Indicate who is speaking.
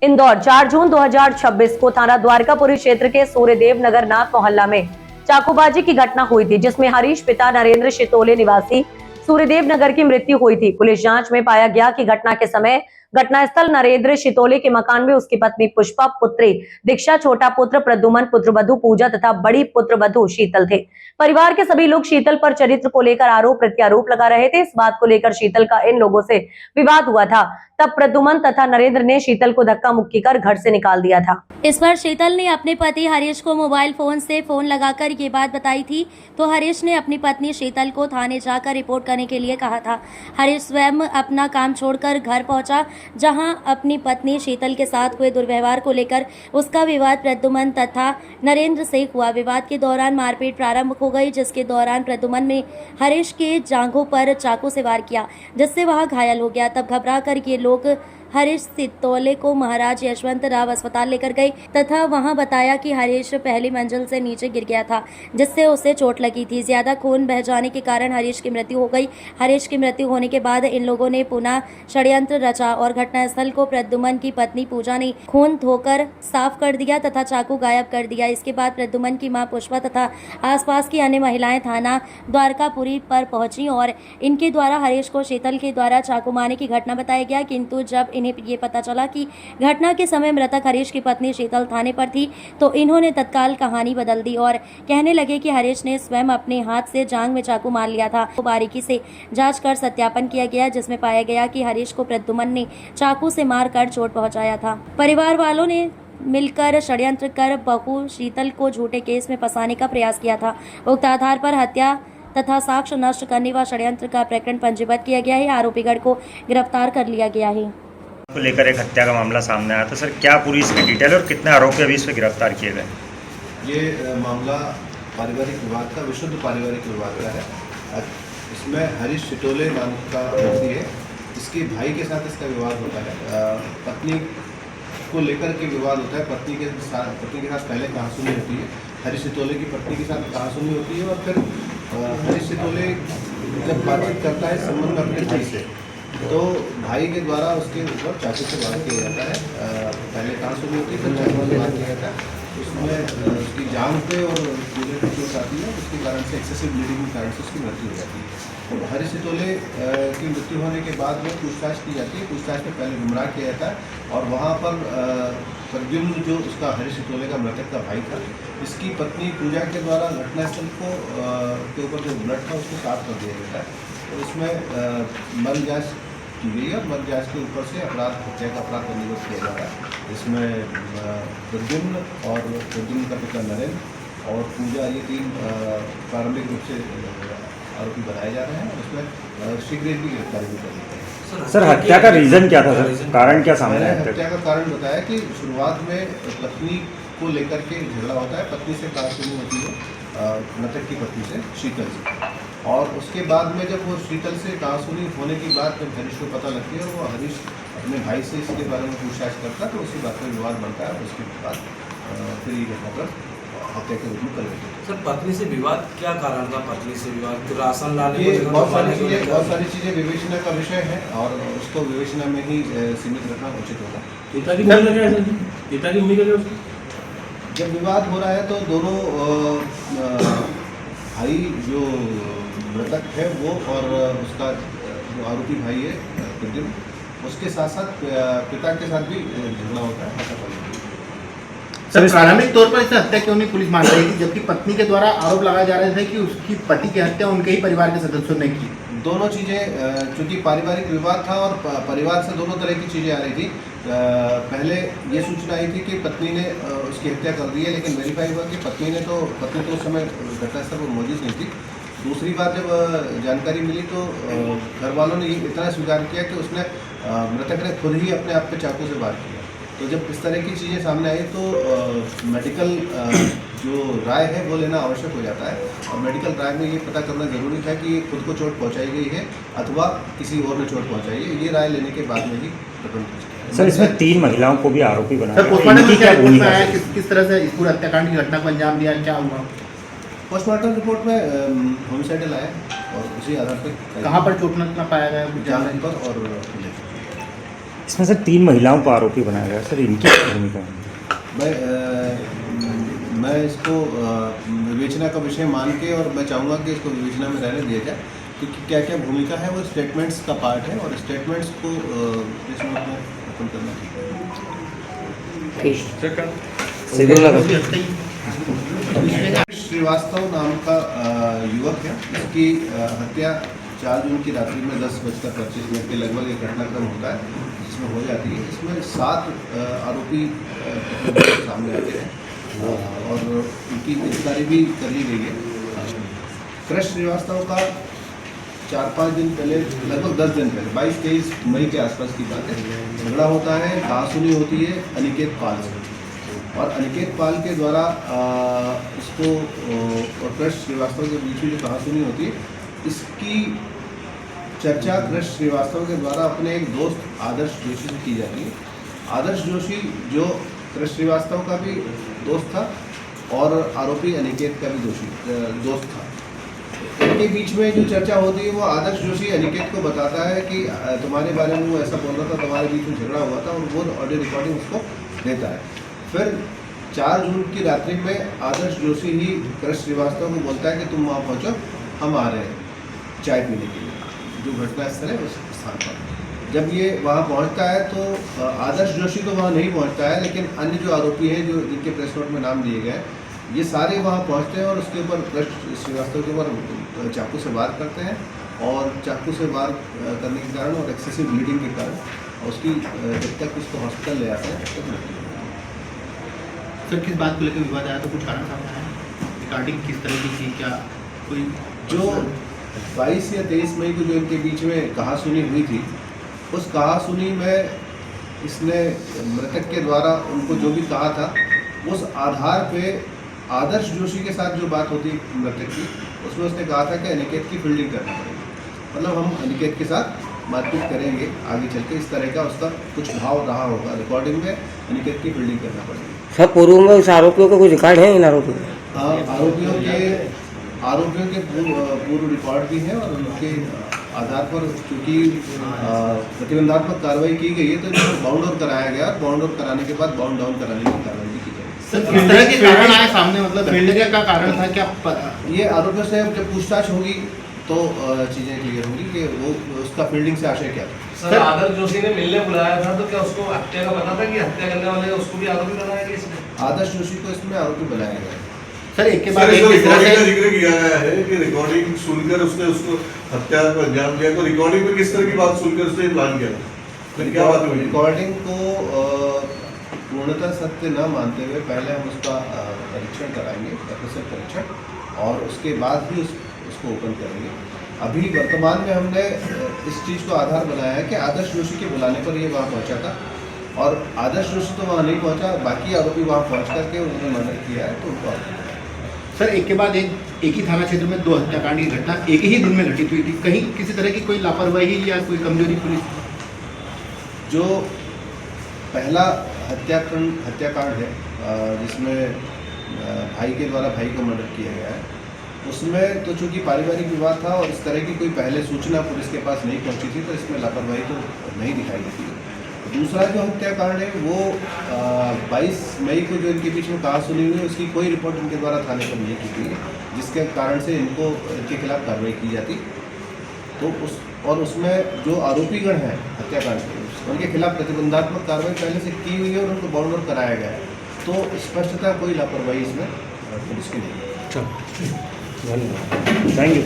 Speaker 1: इंदौर 4 जून 2026 को थाना द्वारकापुरी क्षेत्र के सूर्यदेव नगर नाथ मोहल्ला में चाकूबाजी की घटना हुई थी, जिसमें हरीश पिता नरेंद्र शितोले निवासी सूर्यदेव नगर की मृत्यु हुई थी। पुलिस जांच में पाया गया कि घटना के समय घटनास्थल नरेंद्र शितोले के मकान में उसकी पत्नी पुष्पा, पुत्री दीक्षा, छोटा पुत्र प्रद्युमन, पुत्रवधू पूजा तथा बड़ी पुत्रवधू शीतल थे। परिवार के सभी लोग शीतल पर चरित्र को लेकर आरोप प्रत्यारोप लगा रहे थे। इस बात को लेकर शीतल का इन लोगों से विवाद हुआ था। तब प्रद्युमन तथा नरेंद्र ने शीतल को धक्का मुक्की कर घर से निकाल दिया था।
Speaker 2: इस पर शीतल ने अपने पति हरीश को मोबाइल फोन से फोन लगाकर ये बात बताई थी, तो हरीश ने अपनी पत्नी शीतल को थाने जाकर रिपोर्ट करने के लिए कहा था। हरीश स्वयं अपना काम छोड़कर घर पहुंचा, जहां अपनी पत्नी शीतल के साथ हुए दुर्व्यवहार को लेकर उसका विवाद प्रद्युमन तथा नरेंद्र से हुआ। विवाद के दौरान मारपीट प्रारंभ हो गई, जिसके दौरान प्रद्युमन ने हरीश के जांघों पर चाकू से वार किया, जिससे वह घायल हो गया। तब घबरा कर ये लोग हरीश शितोले को महाराज यशवंत राव अस्पताल लेकर गए तथा वहां बताया कि हरीश पहली मंजिल से नीचे गिर गया था, जिससे उसे चोट लगी थी। ज्यादा खून बह जाने के कारण हरीश की मृत्यु हो गई। हरीश की मृत्यु होने के बाद इन लोगों ने पुनः षड्यंत्र रचा और घटनास्थल को प्रद्युमन की पत्नी पूजा ने खून धोकर साफ कर दिया तथा चाकू गायब कर दिया। इसके बाद प्रद्युमन की मां पुष्पा तथा आसपास की अन्य महिलाएं थाना द्वारकापुरी पर पहुंची और इनके द्वारा हरीश को शीतल के द्वारा चाकू मारने की घटना बताया गया, किंतु जब इन्हें ये पता चला कि घटना के समय मृतक हरीश की पत्नी शीतल थाने पर थी, तो इन्होंने तत्काल कहानी बदल दी और कहने लगे कि हरीश ने स्वयं अपने हाथ से जांघ में चाकू मार लिया था। तो बारीकी से जांच कर सत्यापन किया गया, जिसमें पाया गया कि हरीश को प्रद्युमन ने चाकू से मारकर चोट पहुंचाया था। परिवार वालों ने मिलकर षड्यंत्र कर बहू शीतल को झूठे केस में फंसाने का प्रयास किया था। उक्त आधार पर हत्या तथा साक्ष्य नष्ट करने व षड्यंत्र का प्रकरण पंजीबद्ध किया गया है। आरोपीगढ़ को गिरफ्तार कर लिया गया है।
Speaker 3: को लेकर एक हत्या का मामला सामने आया था। सर, क्या पूरी इसकी डिटेल और कितने आरोपी अभी इस पर गिरफ्तार किए गए?
Speaker 4: ये मामला पारिवारिक विवाद का, विशुद्ध पारिवारिक विवाद का है। इसमें हरीश शितोले नाम का व्यक्ति है, इसके भाई के साथ इसका विवाद होता है। पत्नी को लेकर के विवाद होता है। पत्नी के साथ पहले कहासुनी होती है। हरीश शितोले की पत्नी के साथ कहासुनी होती है और फिर हरीश शितोले जब बातचीत करता है संबंध में अपने भाई से, तो भाई के द्वारा उसके ऊपर चाकू से वार किया जाता है। पहले कहासुनी होती है, फिर चाकू से वार किया जाता है। उसमें उसकी जांघ पे और पूरे पे चोट आती है, उसके कारण से एक्सेसिव ब्लीडिंग के कारण से उसकी मृत्यु हो जाती है। और हरीश शितोले की मृत्यु होने के बाद में पूछताछ की जाती है। पूछताछ में पहले गुमराह किया जाता है और वहाँ पर प्रद्युम्न, जो उसका हरीश शितोले का मृतक का भाई था, इसकी पत्नी पूजा के द्वारा घटनास्थल को के ऊपर जो ब्लड था उसको साफ कर दिया जाता है। और उसमें मल जांच की गई है और मल जांच के ऊपर से हत्या का अपराध पंजीबद्ध किया जा रहा है। इसमें प्रद्युम्न और प्रद्युम्न का पिता नरेंद्र और पूजा, ये तीन प्रारंभिक रूप से आरोपी बनाए जा रहे हैं और उसमें शीघ्र की गिरफ्तारी भी कर दी है।
Speaker 3: सर, हत्या का रीजन क्या था? सर, कारण क्या सामने आया?
Speaker 4: हत्या का कारण बताया कि शुरुआत में पत्नी को लेकर के झगड़ा होता है। पत्नी से कहासुनी होती है, मृतक की पत्नी से, शीतल से, और उसके बाद में जब वो शीतल से कहासुनी होने की बात जब हरीश को पता लगती है और वो हरीश अपने भाई से इसके बारे में पूछताछ करता है, तो उसी बात पर विवाद बनता है। उसके बाद फिर ये घटना पर हत्या के रूप में कर लेते हैं।
Speaker 5: सर, पत्नी से विवाद क्या कारण था? पत्नी से विवाद राशन लाने,
Speaker 4: ये बहुत सारी चीज़ें विवेचना का विषय है और उसको विवेचना में ही सीमित रखना उचित होगा।
Speaker 5: पिता की उम्मीद लगे, पिता की उम्मीद लगे।
Speaker 4: जब विवाद हो रहा है तो दोनों भाई, जो मृतक है वो और उसका जो आरोपी भाई है प्रद्युम्न, उसके साथ साथ पिता के साथ भी झगड़ा होता है।
Speaker 6: सर, प्रारंभिक तौर पर इसे हत्या क्यों नहीं पुलिस मान रही थी, जबकि पत्नी के द्वारा आरोप लगाए जा रहे थे कि उसकी पति की हत्या उनके ही परिवार के सदस्यों ने की?
Speaker 4: दोनों चीज़ें, चूँकि पारिवारिक विवाद था और परिवार से दोनों तरह की चीज़ें आ रही थी। पहले ये सूचना आई थी कि पत्नी ने उसकी हत्या कर दी है, लेकिन वेरीफाई हुआ कि पत्नी तो उस समय घटनास्थल पर मौजूद नहीं थी। दूसरी बार जब जानकारी मिली तो घर वालों ने इतना स्वीकार किया कि उसने मृतक ने खुद ही अपने आप पे चाकू से वार किया। तो जब इस तरह की चीज़ें सामने आई तो मेडिकल जो राय है वो लेना आवश्यक हो जाता है और मेडिकल राय में ये पता करना जरूरी था कि खुद को चोट पहुंचाई गई है अथवा किसी और ने चोट पहुंचाई है। ये राय लेने के बाद में ही प्रकरण।
Speaker 3: सर, इसमें 3 महिलाओं को भी आरोपी बनाया।
Speaker 6: सर, पोस्टमार्टम में क्या भूमिका है? किस तरह से इस पूरे हत्याकांड की घटना को अंजाम दिया, क्या हुआ?
Speaker 4: पोस्टमार्टम रिपोर्ट में होमिसाइडल आया और उसी आधार पर
Speaker 6: कहाँ पर चोट लगना पाया गया?
Speaker 4: जान पर और
Speaker 3: इसमें सर 3 महिलाओं को आरोपी बनाया गया सर, इनकी क्या भूमिका है?
Speaker 4: मैं इसको विवेचना का विषय मान के, और मैं चाहूँगा कि इसको विवेचना में रहने दिया जाए, क्योंकि क्या क्या भूमिका है वो स्टेटमेंट्स का पार्ट है, और स्टेटमेंट्स को प्रेस नोट में खत्म करना ठीक है। श्रीवास्तव नाम का युवक है, इसकी हत्या 4 जून की रात्रि में 10:25 के लगभग एक घटनाक्रम होता है जिसमें हो जाती है। इसमें 7 आरोपी सामने आते हैं और उनकी गिरफ्तारी भी कर ली गई है। कृष्ण श्रीवास्तव का 4-5 दिन पहले, लगभग 10 दिन पहले, 22-23 मई के आसपास की बात है, झगड़ा होता है, कहासुनी होती है अनिकेत पाल से, और अनिकेत पाल के द्वारा इसको और कृष्ण श्रीवास्तव के बीच में जो कहासुनी होती है, इसकी चर्चा कृष्ण श्रीवास्तव के द्वारा अपने एक दोस्त आदर्श जोशी से की जाती है। आदर्श जोशी जो कृष्ण श्रीवास्तव का भी दोस्त था और आरोपी अनिकेत का भी दोस्त था। इनके बीच में जो चर्चा होती है वो आदर्श जोशी अनिकेत को बताता है कि तुम्हारे बारे में वो ऐसा बोल रहा था, तुम्हारे बीच में झगड़ा हुआ था, और वो ऑडियो रिकॉर्डिंग उसको देता है। फिर 4 जून की रात्रि में आदर्श जोशी ही कृष्ण श्रीवास्तव को बोलता है कि तुम वहाँ पहुँचो, हम आ रहे हैं चाय पीने के लिए, जो घटना स्थल है उस स्थान पर। जब ये वहाँ पहुँचता है तो आदर्श जोशी तो वहाँ नहीं पहुँचता है, लेकिन अन्य जो आरोपी हैं जो जिनके प्रेस नोट में नाम दिए गए, ये सारे वहाँ पहुँचते हैं और उसके ऊपर कृष्ण श्रीवास्तव के ऊपर चाकू से वार करते हैं, और चाकू से वार करने के कारण और एक्सेसिव ब्लीडिंग के कारण उसकी जब तक उसको हॉस्पिटल ले आते हैं तब तक मृत्यु हो जाती है।
Speaker 6: सर किस बात को लेकर विवाद आया, तो कुछ कारण सामने आया? रिकॉर्डिंग किस तरह की थी, क्या कोई
Speaker 4: जो 22 या 23 मई को जो इनके बीच में कहासुनी हुई थी, उस कहासुनी में इसने मृतक के द्वारा उनको जो भी कहा था, उस आधार पे आदर्श जोशी के साथ जो बात होती मृतक की, उसमें उसने कहा था कि अनिकेत की फील्डिंग करना पड़ेगी, मतलब हम अनिकेत के साथ मारपीट करेंगे आगे चल के, इस तरह का उसका कुछ भाव रहा होगा। रिकॉर्डिंग में अनिकेत की फील्डिंग करना पड़ेगी।
Speaker 7: सब पूर्व में उस आरोपियों का कुछ रिकॉर्ड है? इन आरोपियों
Speaker 4: आरोपियों के पूर्व रिकॉर्ड भी हैं, और उनके आधार पर चूँकि प्रतिबंधात्मक कार्रवाई की गई है तो इनको बाउंड आउट कराया गया, और बाउंड आउट कराने के बाद बाउंड डाउन कराने की कार्रवाई भी की जाएगी।
Speaker 6: सर किस तरह के कारण आए सामने, मतलब फील्डिंग का कारण था क्या?
Speaker 4: ये आरोपियों से जब पूछताछ होगी तो चीज़ें क्लियर होंगी कि वो उसका फील्डिंग से आशय क्या था।
Speaker 5: सर आदर्श जोशी ने मिलने बुलाया था, तो क्या उसको हत्या का पता था कि हत्या करने वाले उसको भी आरोपी बनाया गया इसमें?
Speaker 4: आदर्श जोशी को इसमें आरोपी बनाया गया है।
Speaker 6: सर एक के बाद एक
Speaker 8: रिकॉर्डिंग का
Speaker 6: किस तरह
Speaker 8: जिक्र किया गया है कि रिकॉर्डिंग सुनकर उसने उसको हत्या को अंजाम दिया, तो रिकॉर्डिंग में किस तरह की बात सुनकर उसने प्लान किया था? फिर क्या बात हुई?
Speaker 4: रिकॉर्डिंग को पूर्णतः सत्य न मानते हुए पहले हम उसका परीक्षण कराएंगे, प्रतिशत परीक्षण, और उसके बाद ही उसको ओपन करेंगे। अभी वर्तमान में हमने इस चीज़ को आधार बनाया है कि आदर्श जोशी के बुलाने पर ये वहाँ पहुँचा था, और आदर्श जोशी तो वहाँ नहीं पहुँचा, बाकी आरोपी वहाँ पहुँच करके उन्होंने मर्डर किया है, तो उनको
Speaker 6: सर एक के बाद एक ही थाना क्षेत्र में 2 हत्याकांड की घटना एक ही दिन में घटित हुई थी, कहीं किसी तरह की कोई लापरवाही या कोई कमजोरी पुलिस?
Speaker 4: जो पहला हत्याकांड है जिसमें भाई के द्वारा भाई को मर्डर किया गया है, उसमें तो चूँकि पारिवारिक विवाद था और इस तरह की कोई पहले सूचना पुलिस के पास नहीं पहुंची थी, तो इसमें लापरवाही तो नहीं दिखाई देती। दूसरा जो हत्याकांड है वो 22 मई को जो इनके बीच में कहासुनी हुई, उसकी कोई रिपोर्ट इनके द्वारा थाने पर नहीं की गई, जिसके कारण से इनके खिलाफ कार्रवाई की जाती। तो उसमें जो आरोपीगण हैं हत्याकांड के, उनके खिलाफ प्रतिबंधात्मक कार्रवाई पहले से की हुई है और उनको बाउंड आउट कराया गया है, तो स्पष्टता कोई लापरवाही इसमें पुलिस की नहीं है।
Speaker 3: Thank you.